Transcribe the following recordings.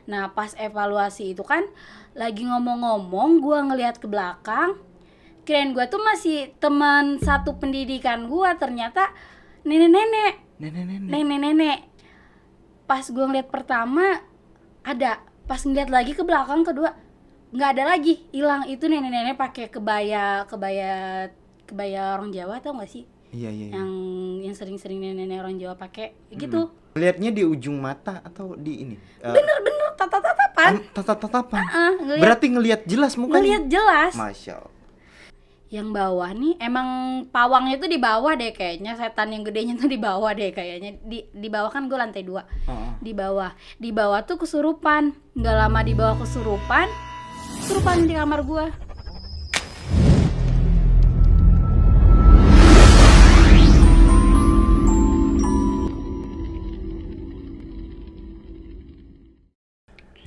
Nah pas evaluasi itu kan lagi ngomong-ngomong, gue ngelihat ke belakang, kirain gue tuh masih teman satu pendidikan gue, ternyata nenek-nenek. Pas gue ngeliat pertama ada, pas ngeliat lagi ke belakang kedua nggak ada lagi, hilang. Itu nenek-nenek pakai kebaya orang Jawa, tau nggak sih? Iya. Yang sering-sering nenek-nenek orang Jawa pakai gitu. Lihatnya di ujung mata atau di ini? Bener-bener tatap-tatapan. Tatap-tatapan. Ngeliat, Berarti ngelihat jelas mukanya. ngeliat jelas. Masya Allah. Yang bawah nih emang pawangnya tuh di bawah deh kayaknya, setan yang gedenya tuh di bawah deh kayaknya. Di bawah kan gue lantai 2. Di bawah tuh kesurupan. Nggak lama di bawah kesurupan di kamar gue.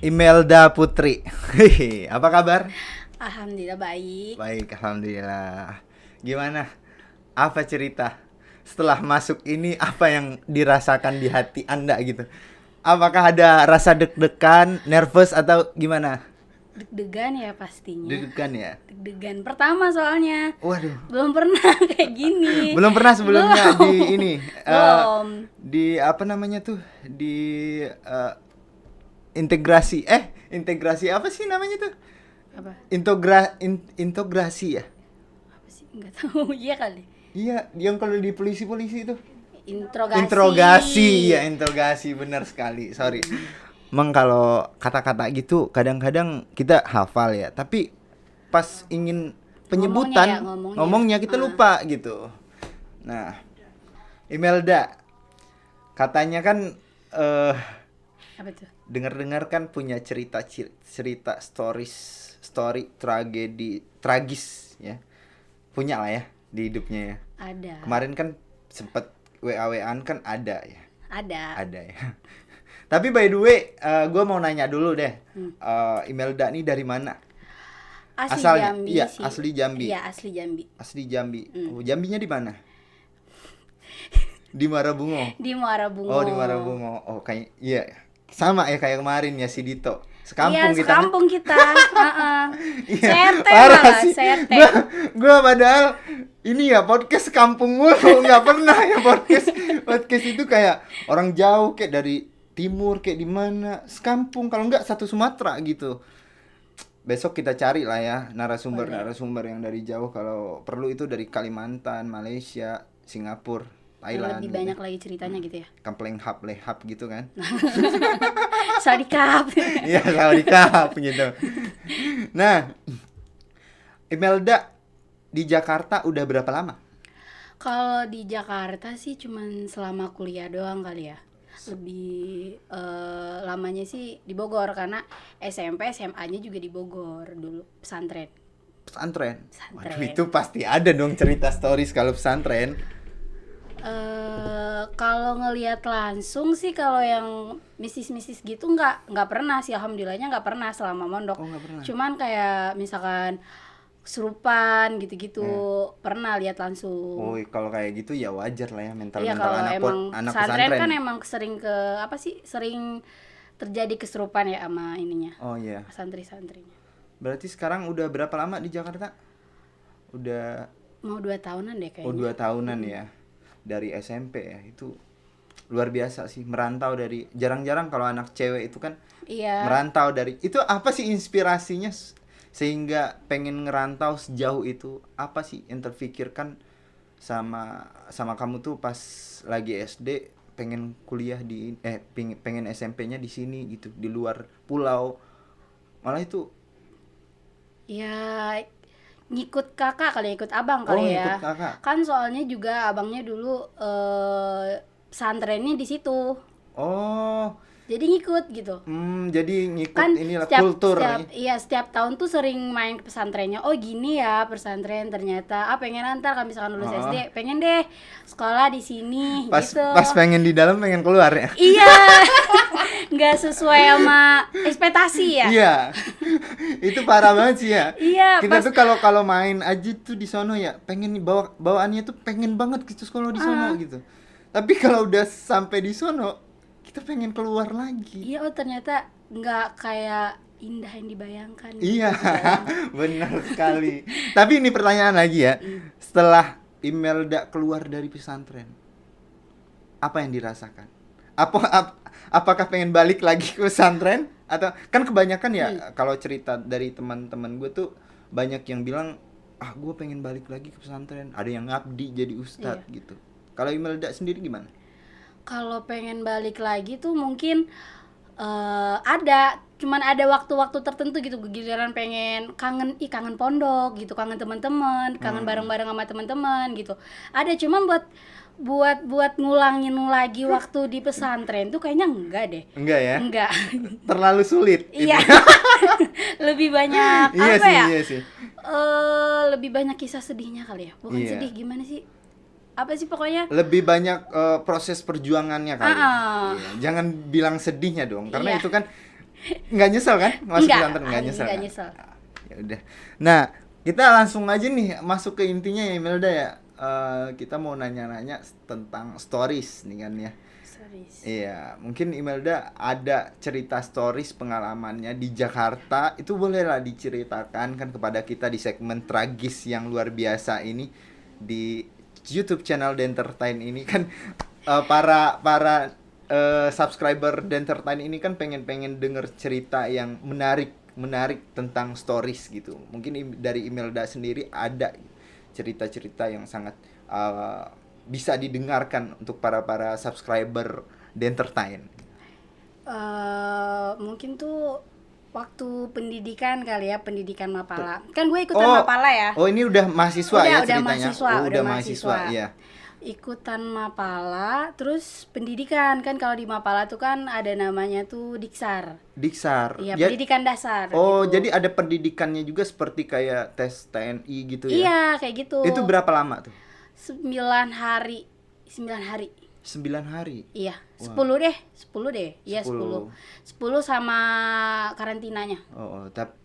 Imelda Putri. Apa kabar? Alhamdulillah baik. Baik, alhamdulillah. Gimana? Apa cerita? Setelah masuk ini apa yang dirasakan di hati Anda gitu? Apakah ada rasa deg-degan, nervous atau gimana? Deg-degan ya pastinya. Deg-degan ya? Deg-degan pertama soalnya. Waduh. Belum pernah kayak gini. Belum pernah sebelumnya Belum. di ini. Belum. Di apa namanya tuh? Di integrasi apa sih namanya tuh? Apa? Integrasi ya? Apa sih? Enggak tahu. Iya kali. Iya, yang kalau di polisi-polisi itu. Interogasi. Iya, interogasi, benar sekali. Sorry. Emang kalau kata-kata gitu kadang-kadang kita hafal ya, tapi pas ingin penyebutan ngomongnya kita lupa gitu. Nah, Imelda katanya kan Apa tuh? dengar-dengar kan punya cerita story tragedi tragis ya. Punya lah ya di hidupnya ya. Ada. Kemarin kan sempet WA-WAan kan ada ya. Ada ya. Tapi by the way, gue mau nanya dulu deh. Imelda nih dari mana? Asalnya? Jambi Iya, sih. asli Jambi. Iya, asli Jambi. Asli Jambi. Oh, Jambinya di mana? Di Marabungo. Di Muarabungo. Oh, di Marabungo. Oh, kayak iya. Sama ya kayak kemarin ya si Dito. Sekampung kita. Sekampung kita. Iya, CRT parah malah, sih. CRT. Gua padahal ini ya podcast kampung mulu, nggak pernah ya podcast itu kayak orang jauh kayak dari timur kayak di mana, sekampung kalau nggak satu Sumatera gitu. Besok kita cari lah ya narasumber yang dari jauh, kalau perlu itu dari Kalimantan, Malaysia, Singapura, Thailand. Lebih banyak lagi ceritanya gitu ya. Kampleng hap lehap gitu kan. Sadikap. Iya, sadikap gitu. Nah, Imelda di Jakarta udah berapa lama? Kalau di Jakarta sih cuman selama kuliah doang kali ya. Lebih lamanya sih di Bogor karena SMP SMA-nya juga di Bogor dulu, pesantren. Waduh, itu pasti ada dong cerita stories kalau pesantren. Kalau ngelihat langsung sih, kalau yang misis-misis gitu nggak pernah sih, alhamdulillahnya nggak pernah selama mondok. Oh, nggak pernah. Cuman kayak misalkan kesurupan gitu-gitu pernah lihat langsung. Oh, kalau kayak gitu ya wajar lah ya, mental Iya, kalau anak pesantren kan emang sering sering terjadi kesurupan ya sama ininya. Oh iya. Santri-santrinya. Berarti sekarang udah berapa lama di Jakarta? Udah Mau 2 tahunan deh kayaknya. Oh, 2 tahunan ya. Dari SMP ya. Itu luar biasa sih, merantau dari jarang-jarang kalau anak cewek itu kan. Iya. Merantau dari itu apa sih inspirasinya sehingga pengen ngerantau sejauh itu? Apa sih yang terfikirkan sama kamu tuh pas lagi SD pengen kuliah pengen SMP-nya di sini gitu, di luar pulau? Malah itu Ya ngikut kakak kali, ikut abang kali ya. Ngikut kakak. Kan soalnya juga abangnya dulu pesantrennya di situ. Oh. Jadi ngikut gitu. Jadi ngikut Kan inilah kultur. Setiap tahun tuh sering main ke pesantrennya. Oh gini ya pesantren ternyata. Pengen ntar kalau misalkan lulus SD, pengen deh sekolah di sini gitu. Pas pengen di dalam pengen keluar ya. Iya. Nggak sesuai sama ekspektasi ya. Iya. Itu parah banget sih ya. Iya. Kita tuh kalau main aja tuh di sono ya, pengen bawaannya tuh pengen banget gitu sekolah di sono gitu. Tapi kalau udah sampai di sono kita pengen keluar lagi. Iya, ternyata nggak kayak indah yang dibayangkan. Iya, benar sekali. Tapi ini pertanyaan lagi ya. Setelah Imelda keluar dari pesantren, apa yang dirasakan? Apakah pengen balik lagi ke pesantren? Atau kan kebanyakan ya kalau cerita dari teman-teman gue tuh banyak yang bilang, gue pengen balik lagi ke pesantren. Ada yang ngabdi jadi ustadz gitu. Kalau Imelda sendiri gimana? Kalau pengen balik lagi tuh mungkin cuman ada waktu-waktu tertentu gitu, giliran pengen kangen pondok gitu, kangen teman-teman, kangen bareng-bareng sama teman-teman gitu. Ada, cuman buat ngulangin lagi waktu di pesantren tuh kayaknya enggak deh. Enggak ya? Enggak. Terlalu sulit. Iya. Lebih banyak Iya sih. Lebih banyak kisah sedihnya kali ya. Bukan sedih, gimana sih? Apa sih pokoknya? Lebih banyak proses perjuangannya kali. Iya. Jangan bilang sedihnya dong, karena itu kan nggak nyesel kan masuk pesantren, nggak nyesel. Nggak kan? nyesel. Ya udah. Nah, kita langsung aja nih masuk ke intinya ya Imelda ya. Kita mau nanya-nanya tentang stories nih kan ya. Stories. Iya, mungkin Imelda ada cerita stories pengalamannya di Jakarta, itu bolehlah diceritakan kan kepada kita di segmen tragis yang luar biasa ini di YouTube channel Dentertain ini kan. Para subscriber Dentertain ini kan pengen denger cerita yang menarik tentang stories gitu. Mungkin dari Imelda sendiri ada cerita-cerita yang sangat bisa didengarkan untuk para subscriber Dentertain. Mungkin tuh waktu pendidikan kali ya, pendidikan Mapala. Kan gue ikutan Mapala ya. Oh, ini udah mahasiswa ya ceritanya. Udah mahasiswa. Iya. Ikutan Mapala, terus pendidikan kan, kalau di Mapala tuh kan ada namanya tuh Diksar. Iya, pendidikan dasar. Oh, gitu. jadi ada pendidikannya juga seperti kayak tes TNI gitu ya? Iya, kayak gitu. Itu berapa lama tuh? 9 hari. 9 hari? Iya, Wah. 10 deh. Iya, 10 sama karantinanya. Tapi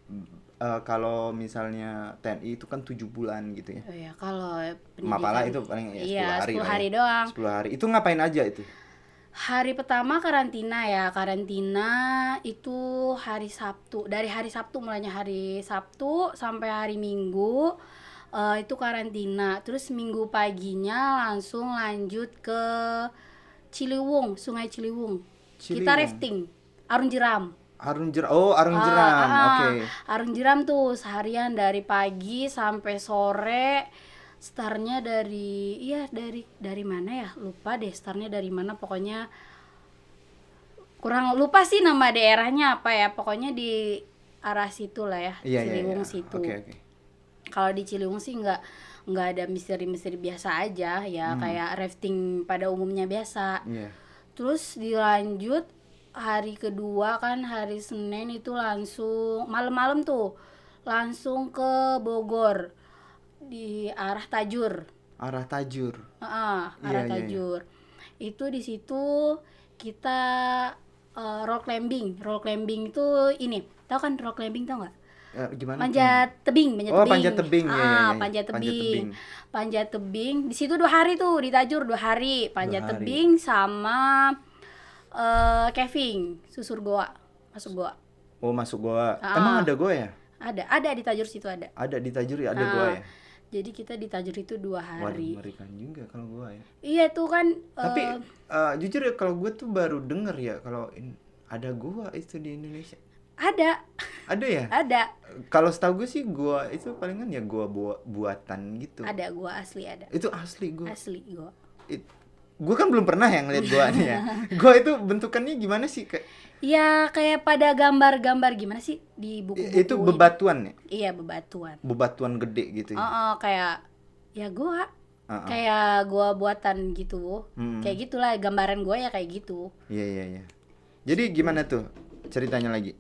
kalau misalnya TNI itu kan 7 bulan gitu ya? Oh ya, kalau pendidikan Mapala itu paling 10 hari. 10 hari doang. 10 hari. Itu ngapain aja itu? Hari pertama karantina ya. Karantina itu hari Sabtu. Dari hari Sabtu mulainya, hari Sabtu sampai hari Minggu. Itu karantina. Terus Minggu paginya langsung lanjut ke Ciliwung, Sungai Ciliwung. Kita rafting, Arung Jeram. Arung Jeram. Oke. Arung Jeram tuh seharian dari pagi sampai sore. Startnya dari mana ya? Lupa deh startnya dari mana, pokoknya kurang lupa sih nama daerahnya apa ya. Pokoknya di arah situ lah ya, Ciliwung situ. Oke. Kalau di Ciliwung sih nggak ada misteri-misteri, biasa aja ya, kayak rafting pada umumnya biasa. Terus dilanjut hari kedua kan, hari Senin itu langsung malam-malam tuh langsung ke Bogor di arah Tajur. Tajur. Itu di situ kita rock climbing. Rock climbing itu ini, tahu kan rock climbing, tau nggak? Gimana? Panjat tebing. Panjat tebing. Panjat tebing. Di situ 2 hari tuh, di Tajur 2 hari. Panjat tebing sama caving, susur goa, masuk goa. Oh, masuk goa. Emang ada goa ya? Ada di Tajur situ ada. Ada di Tajur ya, ada goa ya. Jadi kita di Tajur itu 2 hari. Waduh, mengerikan juga kalau goa ya. Iya tuh kan. Tapi jujur ya, kalau gue tuh baru denger ya kalau ada goa itu di Indonesia. Ada ya? Ada. Kalau setahu gue sih goa itu palingan ya goa buatan gitu. Ada goa asli, ada. Itu asli goa. Asli goa. Gue kan belum pernah yang ngeliat goa nih ya. Goa itu bentukannya gimana sih? Ya kayak pada gambar-gambar gimana sih di buku-buku. Itu bebatuan ya? Iya, bebatuan. Bebatuan gede gitu ya. Kayak ya goa. Kayak goa buatan gitu. Kayak gitulah gambaran goa ya, kayak gitu. Iya. Jadi gimana tuh ceritanya lagi?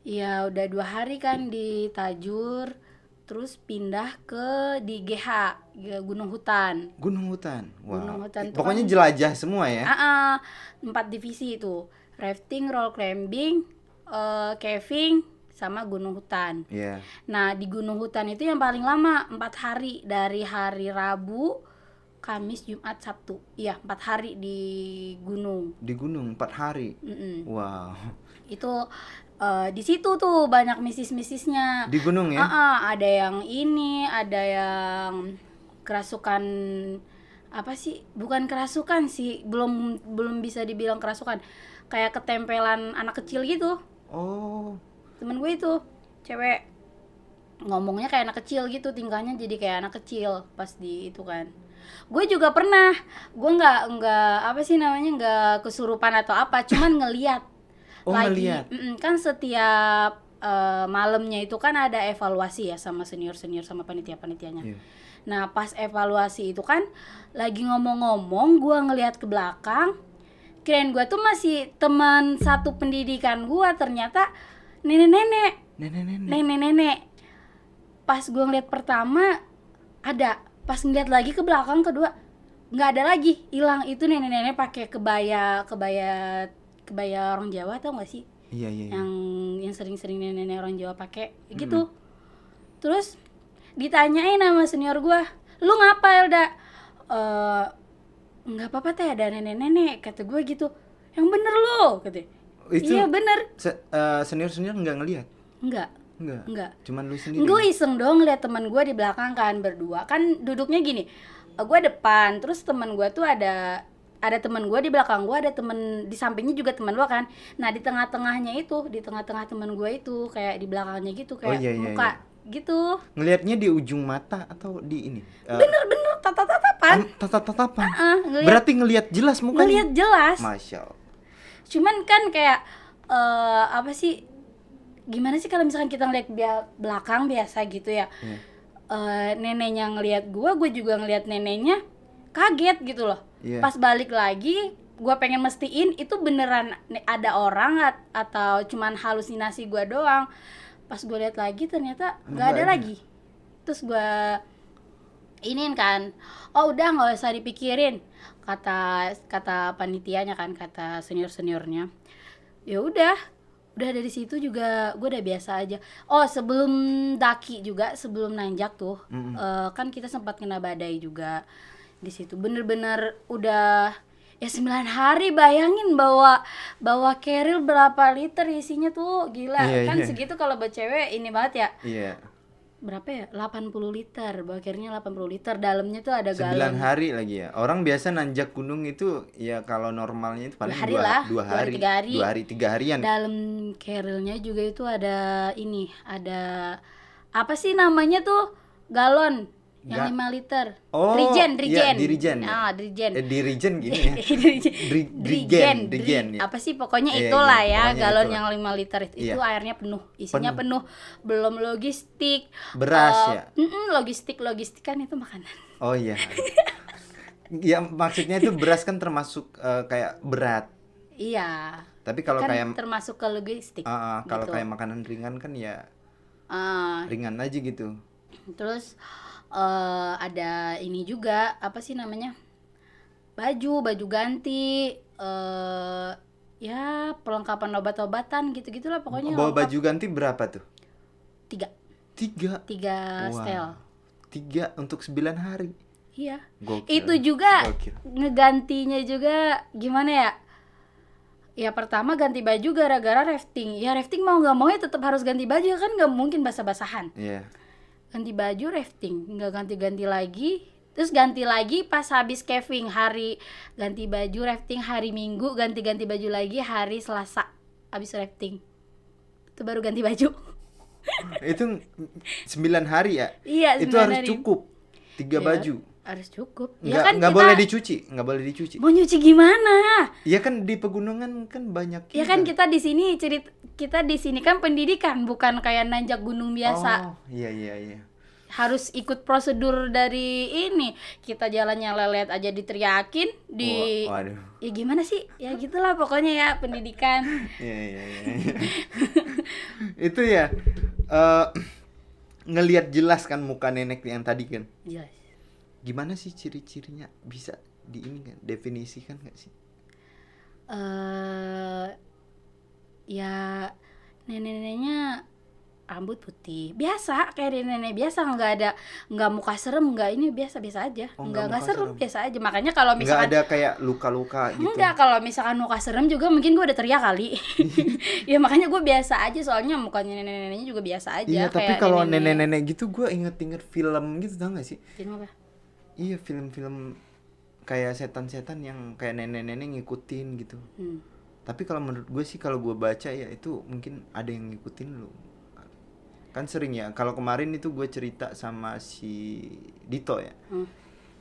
Ya udah 2 hari kan di Tajur, terus pindah ke di GH, Gunung Hutan. Wow. Gunung Hutan pokoknya kan jelajah semua ya. 4 divisi itu. Rafting, roll climbing, caving, sama Gunung Hutan. Nah, di Gunung Hutan itu yang paling lama 4 hari, dari hari Rabu, Kamis, Jumat, Sabtu. Iya, 4 hari di gunung. Di gunung 4 hari. Wow. itu di situ tuh banyak mistis-mistisnya. Di gunung ya? Ada yang ini, ada yang kerasukan, apa sih? Bukan kerasukan sih, belum bisa dibilang kerasukan. Kayak ketempelan anak kecil gitu. Oh. Temen gue itu cewek, ngomongnya kayak anak kecil gitu, tingkahnya jadi kayak anak kecil pas di itu kan. Gue juga pernah, gue nggak apa sih namanya, nggak kesurupan atau apa, cuman ngeliat. Oh, Lagi ngeliat. kan setiap malamnya itu kan ada evaluasi ya sama senior sama panitia-panitianya. Iya. Nah pas evaluasi itu kan lagi ngomong-ngomong, gue ngeliat ke belakang, kirain gue tuh masih teman satu pendidikan gue, ternyata nenek-nenek. Nenek-nenek. Pas gue ngeliat pertama ada, pas ngeliat lagi ke belakang kedua nggak ada lagi, hilang. Itu nenek-nenek pakai kebaya orang Jawa, tau nggak sih? Iya. Yang sering-sering nenek-nenek orang Jawa pakai gitu. Terus ditanyain sama senior gue, lu ngapa Elda? Nggak apa-apa teh, ada nenek-nenek, kata gue gitu. Yang bener lo, kata. Iya bener. Senior nggak ngelihat? Enggak. Cuman lu sendiri? Gue iseng dong lihat teman gue di belakang kan, berdua kan duduknya gini. Gue depan, terus teman gue tuh ada teman gue di belakang gue, ada teman di sampingnya juga teman gue kan. Nah di tengah-tengahnya itu, di tengah-tengah teman gue itu kayak di belakangnya gitu, kayak muka gitu. Ngelihatnya di ujung mata atau di ini? Bener tatap-tatapan. Tatap-tatapan. Berarti ngelihat jelas mukanya? Ngelihat jelas. Masya Allah. Cuman kan kayak apa sih? Gimana sih kalau misalkan kita ngeliat belakang biasa gitu ya. Neneknya ngelihat gue juga ngelihat neneknya, kaget gitu loh. Pas balik lagi, gue pengen mestiin itu beneran ada orang atau cuman halusinasi gue doang. Pas gue lihat lagi ternyata nggak ada lagi. Terus gue iniin kan, oh udah nggak usah dipikirin, kata panitianya kan, kata seniornya. Ya udah dari situ juga gue udah biasa aja. Oh sebelum daki juga, sebelum nanjak tuh, kan kita sempat kena badai juga di situ. Bener-bener udah ya 9 hari, bayangin bawa keril berapa liter isinya tuh, gila. Kan segitu kalau buat cewek ini banget ya. Iya. Berapa ya? 80 liter, bawa kerilnya 80 liter, dalamnya tuh ada galon. 9 hari lagi ya. Orang biasa nanjak gunung itu ya kalau normalnya itu paling 2 hari, 2 hari 3 harian. Dalam kerilnya juga itu ada ini, ada apa sih namanya tuh, galon yang 5 liter. Oh, Dirigen. Iya, Dirigen. Dirigen gini ya. Dirigen. Ya. Apa sih pokoknya itulah ya, galon itulah. yang 5 liter itu airnya penuh, isinya penuh. Belum logistik. Beras ya. Logistik kan itu makanan. Oh iya. Ya maksudnya itu beras kan termasuk kayak berat. Iya. Tapi kalau kan kayak termasuk ke logistik. kalau gitu. kayak makanan ringan kan ya ringan aja gitu. Terus ada ini juga, apa sih namanya, baju ganti, ya perlengkapan obat-obatan gitu-gitulah pokoknya. Bawa baju ganti berapa tuh? 3 Wow. setel. 3 untuk 9 hari. Iya. Gokil. Itu juga ngegantinya juga gimana ya? Ya pertama ganti baju gara-gara rafting. Ya rafting mau nggak mau ya tetap harus ganti baju, kan nggak mungkin basah-basahan. Iya. Ganti baju rafting, nggak ganti-ganti lagi. Terus ganti lagi pas habis caving, hari ganti baju rafting, hari Minggu ganti baju lagi, hari Selasa habis rafting itu baru ganti baju. Itu 9 hari ya? Iya, 9 itu harus hari. cukup 3 baju. Harus cukup. Nggak boleh dicuci. Mau nyuci gimana? Ya kan di pegunungan kan banyak. Ya kan kita di sini kan pendidikan, bukan kayak nanjak gunung biasa. Oh, iya. Harus ikut prosedur dari ini. Kita jalannya lelet aja diteriakin, Waduh. Ya gimana sih? Ya gitulah pokoknya ya pendidikan. Iya. Itu ya ngelihat jelas kan muka nenek yang tadi kan. Jelas. Gimana sih ciri-cirinya, bisa di ini kan definisikan nggak sih? Ya nenek-neneknya Rambut putih biasa kayak nenek biasa, nggak muka serem, nggak ini biasa aja. Nggak serem, biasa aja. Makanya kalau misalkan nggak ada kayak luka-luka gitu. enggak, kalau misalkan muka serem juga mungkin gue udah teriak kali. Ya makanya gue biasa aja, soalnya mukanya nenek-neneknya juga biasa aja. Iya, tapi kalau nenek-nenek gitu gue inget film gitu, tau gak sih? Film apa? Iya, film-film kayak setan-setan yang kayak nenek-nenek ngikutin gitu. Tapi kalau menurut gue sih, kalau gue baca ya itu mungkin ada yang ngikutin lu. Kan sering ya, kalau kemarin itu gue cerita sama si Dito ya.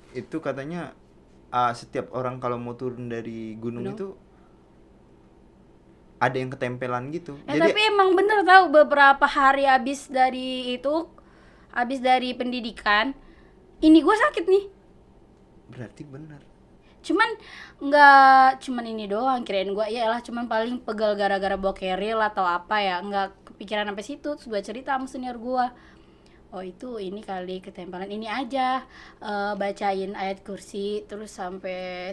Itu katanya setiap orang kalau mau turun dari gunung itu ada yang ketempelan gitu. Jadi, tapi emang bener tahu, beberapa hari habis dari pendidikan, ini gue sakit nih. Berarti bener. Cuman nggak cuman ini doang, kirain gue iyalah cuman paling pegal gara-gara bawa keril atau apa ya, nggak kepikiran sampai situ. Terus gue cerita sama senior gue, oh itu ini kali ketempelan, ini aja bacain ayat kursi terus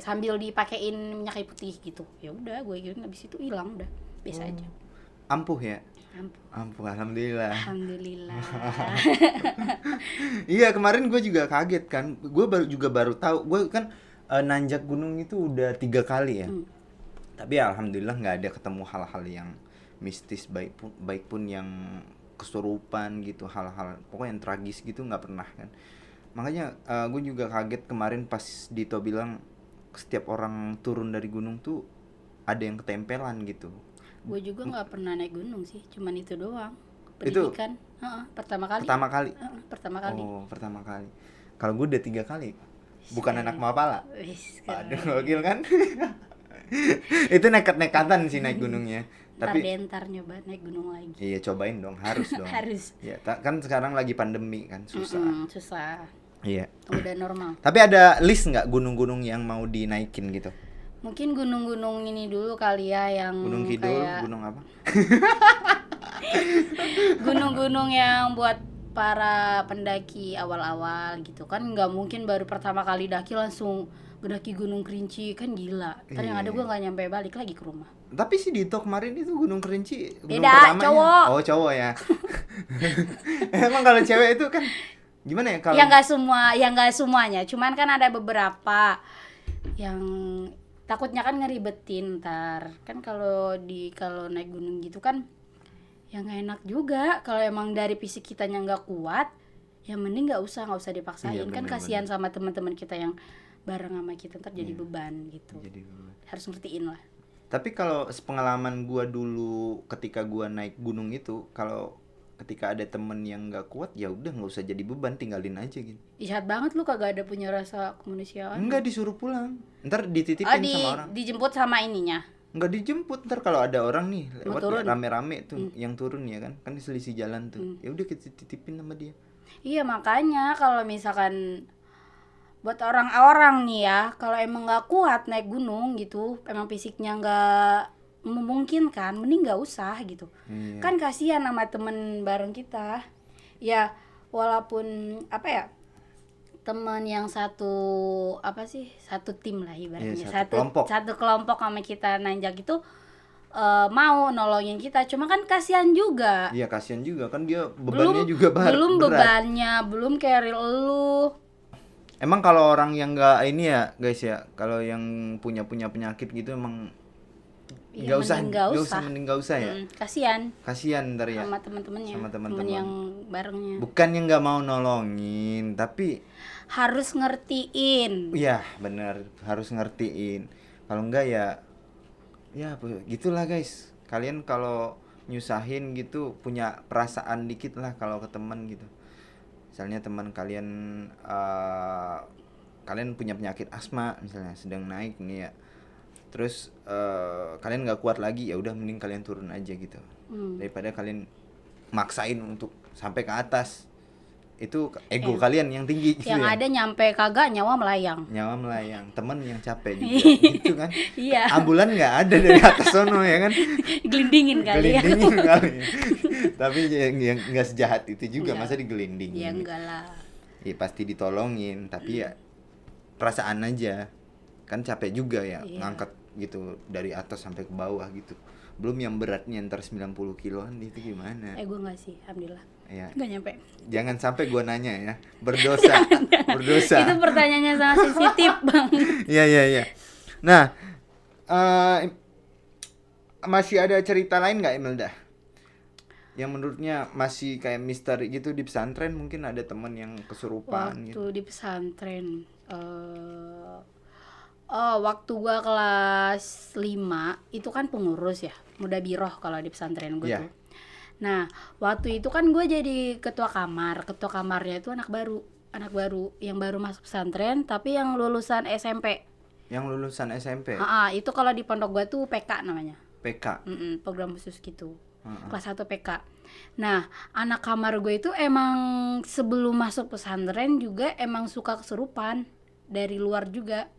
sambil dipakein minyak kayu putih gitu. Ya udah gue gini, habis itu hilang udah biasa aja. Ampuh ya? Ampuh, alhamdulillah. Iya, kemarin gue juga kaget kan, gue baru tahu. Gue kan nanjak gunung itu udah 3 kali ya. Tapi ya, alhamdulillah nggak ada ketemu hal-hal yang mistis, baik pun yang kesurupan gitu, hal-hal pokoknya yang tragis gitu nggak pernah kan. Makanya gue juga kaget kemarin pas Dito bilang setiap orang turun dari gunung tuh ada yang ketempelan gitu. Gue juga nggak pernah naik gunung sih, cuman itu doang. Pendidikan pertama kali. Oh, pertama kali. Kalau gue udah 3 kali. Bukan anak mapala. Aduh, gokil kan? Itu nekat-nekatan sih naik gunungnya. Tapi ntar nyoba naik gunung lagi. Iya, cobain dong, harus dong. Harus. Ya, kan sekarang lagi pandemi kan, susah. Susah. Iya. Udah normal. Tapi ada list nggak gunung-gunung yang mau dinaikin gitu? Mungkin gunung-gunung ini dulu kali ya, yang Gunung Kidul, kayak gunung apa? gunung-gunung yang buat para pendaki awal-awal gitu kan. Nggak mungkin baru pertama kali daki langsung ngedaki Gunung Kerinci, kan gila. Ntar yang ada gue nggak nyampe balik lagi ke rumah. Tapi si Dito kemarin itu Gunung Kerinci gunung beda, pertamanya. Cowok. Oh, cowok ya. Emang kalau cewek itu kan gimana ya kalau? Ya nggak semuanya. Cuman kan ada beberapa yang takutnya kan ngeribetin ntar. Kan kalau naik gunung gitu kan ya nggak enak juga. Kalau emang dari fisik kitanya nggak kuat, ya mending nggak usah dipaksain. Iya, kan kasihan sama teman-teman kita yang bareng sama kita, ntar jadi beban gitu. Harus ngertiin lah. Tapi kalau pengalaman gua dulu ketika gua naik gunung itu, kalau ketika ada temen yang nggak kuat, ya udah nggak usah jadi beban, tinggalin aja gitu. Jahat banget lu, kagak ada punya rasa kemanusiaan. Enggak, disuruh pulang, ntar dititipin sama orang. Dijemput sama ininya. Enggak dijemput, ntar kalau ada orang nih lewat ya, rame-rame tuh yang turun ya kan selisih jalan tuh, ya udah kita titipin sama dia. Iya, makanya kalau misalkan buat orang-orang nih ya, kalau emang nggak kuat naik gunung gitu, emang fisiknya nggak memungkinkan, mending nggak usah gitu. Kan kasihan sama temen bareng kita ya, walaupun apa ya, teman yang satu tim lah ibaratnya, satu kelompok sama kita nanjak itu mau nolongin kita, cuma kan kasihan juga. Iya, kasihan juga kan, dia bebannya juga berat. Belum keril lu. Emang kalau orang yang nggak ini ya guys ya, kalau yang punya penyakit gitu emang nggak usah ya. Kasihan ntar ya sama teman-temannya, sama teman-teman yang barengnya. Bukannya nggak mau nolongin, tapi harus ngertiin. Iya bener, harus ngertiin. Kalau enggak ya gitulah guys. Kalian kalau nyusahin gitu punya perasaan dikit lah kalau ke teman gitu. Misalnya teman kalian kalian punya penyakit asma misalnya, sedang naik nih ya, terus kalian nggak kuat lagi, ya udah mending kalian turun aja gitu, daripada kalian maksain untuk sampai ke atas. Itu ego kalian yang tinggi gitu, yang ada nyampe kagak nyawa melayang, temen yang capek juga gitu kan. Iya. Ambulan nggak ada dari atas sono ya kan, gelindingin kali. Tapi yang nggak sejahat itu juga, masa digelindingin. Ya enggak lah, ya pasti ditolongin, tapi ya perasaan aja kan, capek juga ya ngangkat gitu dari atas sampai ke bawah gitu, Belum yang beratnya ntar 90 kiloan itu gimana? Gue nggak sih, alhamdulillah. Ya. Nggak nyampe. Jangan sampai gua nanya ya. Berdosa. Berdosa. Itu pertanyaannya sangat sensitif bang. Iya. Nah, masih ada cerita lain nggak Imelda? Yang menurutnya masih kayak misteri gitu di pesantren, mungkin ada teman yang kesurupan Waktu gitu. di pesantren, waktu gua kelas 5 itu kan pengurus ya, mudabiroh kalau di pesantren gue Iya. tuh. Nah, waktu itu kan gue jadi ketua kamar. Ketua kamarnya itu anak baru yang baru masuk pesantren tapi yang lulusan SMP. Yang lulusan SMP, Itu kalau di pondok gua tuh PK namanya. PK. Program khusus gitu. Kelas 1 PK. Nah, anak kamar gue itu emang sebelum masuk pesantren juga emang suka kesurupan dari luar juga,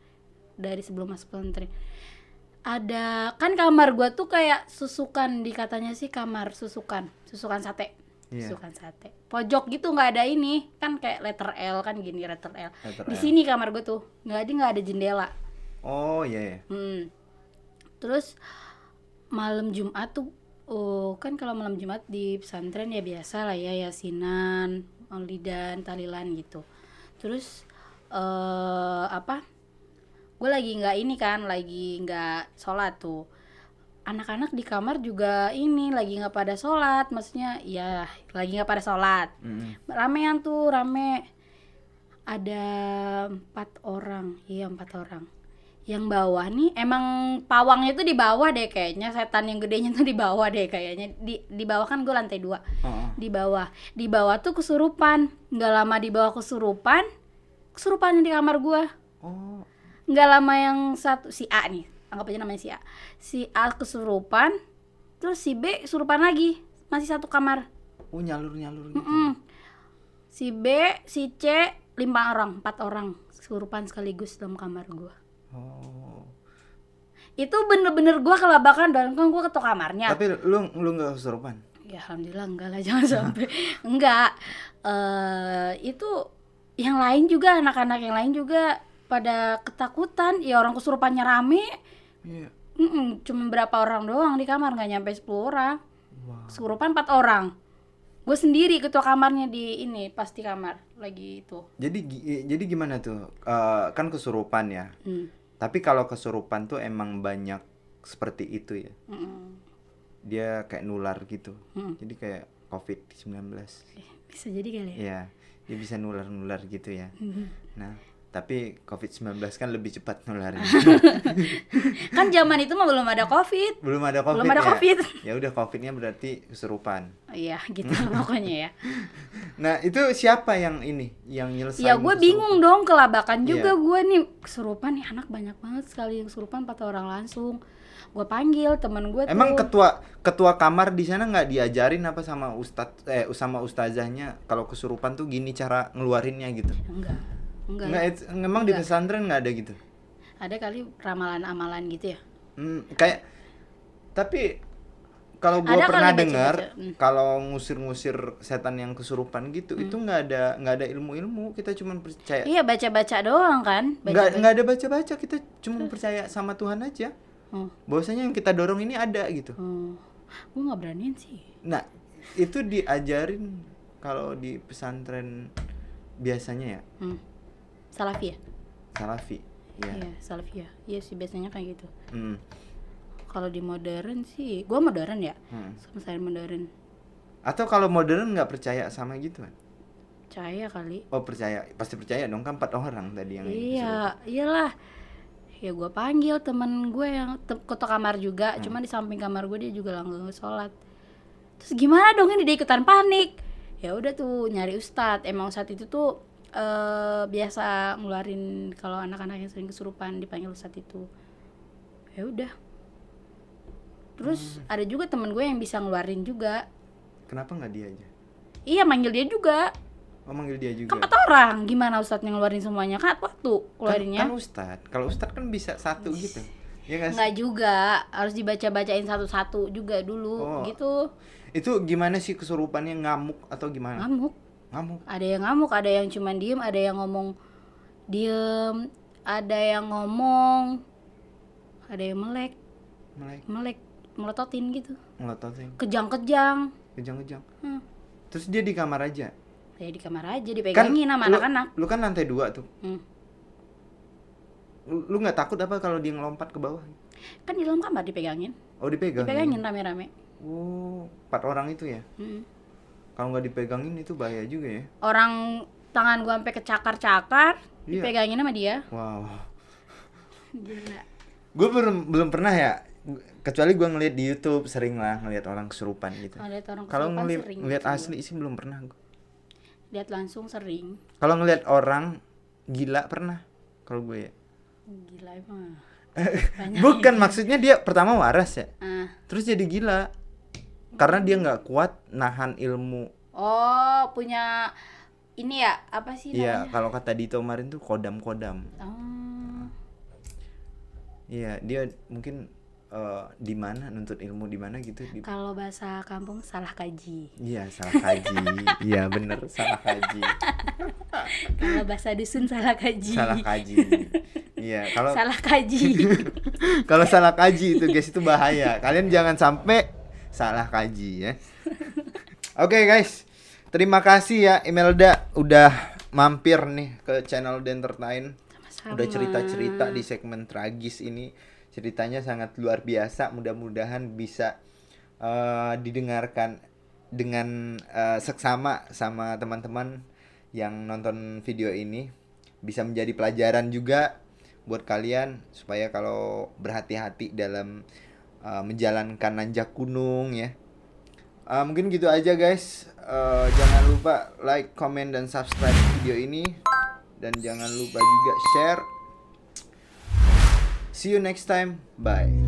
dari sebelum masuk pesantren. Ada kan kamar gue tuh kayak susukan, dikatanya sih kamar susukan sate. Iya. Susukan sate. Pojok gitu, nggak ada ini, kan kayak letter L kan gini, letter L. Letter Di L. sini kamar gue tuh nggak ada jendela. Oh iya. Terus malam Jumat tuh, kan kalau malam Jumat di pesantren ya biasa lah ya, yasinan, maulidan, tahlilan gitu. Terus gue lagi nggak sholat tuh. Anak-anak di kamar juga ini lagi nggak pada sholat, maksudnya ya lagi nggak pada sholat. Ramean tuh, rame. Ada 4 orang. Yang bawah nih emang pawangnya tuh di bawah deh kayaknya, setan yang gedenya tuh di bawah deh kayaknya. Di bawah kan gue lantai 2. Di bawah tuh kesurupan. Nggak lama di bawah kesurupannya di kamar gue. Oh. Nggak lama yang satu, si A nih, anggap aja namanya si A. Si A kesurupan, terus si B kesurupan lagi, masih satu kamar. Nyalur gitu. Si B, si C, 4 orang kesurupan sekaligus dalam kamar gue. Oh. Itu bener-bener gue kelabakan, dan kan gue ketua kamarnya. Tapi lu nggak kesurupan? Ya alhamdulillah enggak lah, jangan sampai. Enggak. Itu yang lain juga, anak-anak yang lain juga pada ketakutan. Ya orang kesurupannya rame. Iya. Cuma berapa orang doang di kamar, nggak nyampe 10 orang. Wow. Kesurupan 4 orang. Gue sendiri ketua kamarnya di ini, pasti kamar lagi itu. Jadi gimana tuh? Kan kesurupan ya. Tapi kalau kesurupan tuh emang banyak seperti itu ya. Dia kayak nular gitu. Jadi kayak COVID-19. Bisa jadi kali ya. Iya, dia bisa nular gitu ya. Nah, tapi COVID-19 kan lebih cepat nularnya. Kan zaman itu mah belum ada COVID. Belum ada COVID. Belum ada ya? COVID. Ya udah, COVID-nya berarti kesurupan. Iya, gitu pokoknya ya. Nah, itu siapa yang nyelesain? Ya gue bingung dong, kelabakan juga Iya. gue nih. Kesurupan nih, anak banyak banget sekali yang kesurupan, 4 orang langsung. Gue panggil temen gue tuh. Emang ketua kamar di sana nggak diajarin apa sama sama ustazahnya kalau kesurupan tuh gini cara ngeluarinnya gitu? Enggak. Memang di pesantren nggak ada gitu. Ada kali ramalan-amalan gitu ya. Kayak tapi kalau gue Ada pernah kali dengar baca-baca. kalau ngusir setan yang kesurupan gitu itu nggak ada ilmu-ilmu, kita cuma percaya. Iya, baca-baca doang kan. Nggak ada baca-baca, kita cuma percaya sama Tuhan aja. Bahwasanya yang kita dorong ini ada gitu. Gue nggak beraniin sih. Nah, itu diajarin kalau di pesantren biasanya ya. Salafi ya? Salafi. Ya. Iya, Salafi ya. Iya sih biasanya kayak gitu. Hmm. Kalau di modern sih, gue modern ya. Sama saya modern. Atau kalau modern nggak percaya sama gitu kan? Percaya kali. Oh, percaya. Pasti percaya dong, kan 4 orang tadi yang Iya, iyalah. Ya gue panggil temen gue yang ketua kamar juga, cuma di samping kamar gue dia juga langgeng sholat. Terus gimana dong, ini dia ikutan panik. Ya udah tuh nyari ustadz. Emang saat itu tuh biasa ngeluarin kalau anak-anak yang sering kesurupan dipanggil ustadz itu. Ya udah. Terus ada juga temen gue yang bisa ngeluarin juga. Kenapa nggak dia aja? Iya, manggil dia juga. Oh, manggil dia juga. Kan 4 orang, gimana ustadznya ngeluarin semuanya? Kan waktu ngeluarinnya. Kan ustadz. Kalau ustadz kan bisa satu gitu. Ya nggak sih? Enggak juga, harus dibaca-bacain satu-satu juga dulu gitu. Itu gimana sih kesurupannya, ngamuk atau gimana? Ngamuk. Ada yang ngamuk, ada yang cuman diem, ada yang ngomong diem, ada yang ngomong, ada yang melek. melototin gitu. Ngelototin. Kejang-kejang. Kejang-kejang. Terus dia di kamar aja. Ya di kamar aja dipegangin sama anak-anak. Lu kan lantai 2 tuh. Lu nggak takut apa kalau dia ngelompat ke bawah? Kan di dalam kamar dipegangin. Oh, dipegangin. Dipegangin rame-rame. Oh, 4 orang itu ya? Kalau nggak dipegangin itu bahaya juga ya? Orang tangan gua sampai kecakar-cakar, dipegangin sama dia. Wow. Gila. Gue belum pernah ya, kecuali gue ngeliat di YouTube, sering lah ngeliat orang kesurupan gitu. Kalau ngeliat asli sih belum pernah gue. Lihat langsung sering. Kalau ngeliat orang gila pernah. Kalau gue ya. Gila emang. Bukan, maksudnya dia pertama waras ya. Terus jadi gila. Karena dia nggak kuat nahan ilmu. Oh, punya ini ya, apa sih namanya? Iya, kalau kata Dito kemarin tuh kodam. Iya, dia mungkin di mana nuntut ilmu di mana gitu. Kalau bahasa kampung salah kaji. Iya, salah kaji. Iya, bener, salah kaji. Kalau bahasa dusun salah kaji. Salah kaji. Iya, kalau salah kaji. Kalau salah kaji itu guys, itu bahaya. Kalian jangan sampai salah kaji ya. Oke guys, terima kasih ya Imelda udah mampir nih ke channel The Entertain. Sama-sama. Udah cerita-cerita di segmen tragis ini. Ceritanya sangat luar biasa. Mudah-mudahan bisa didengarkan dengan seksama sama teman-teman yang nonton video ini. Bisa menjadi pelajaran juga buat kalian supaya kalau berhati-hati dalam menjalankan nanjak gunung ya. Mungkin gitu aja guys. Jangan lupa like, comment, dan subscribe video ini. Dan jangan lupa juga share. See you next time. Bye.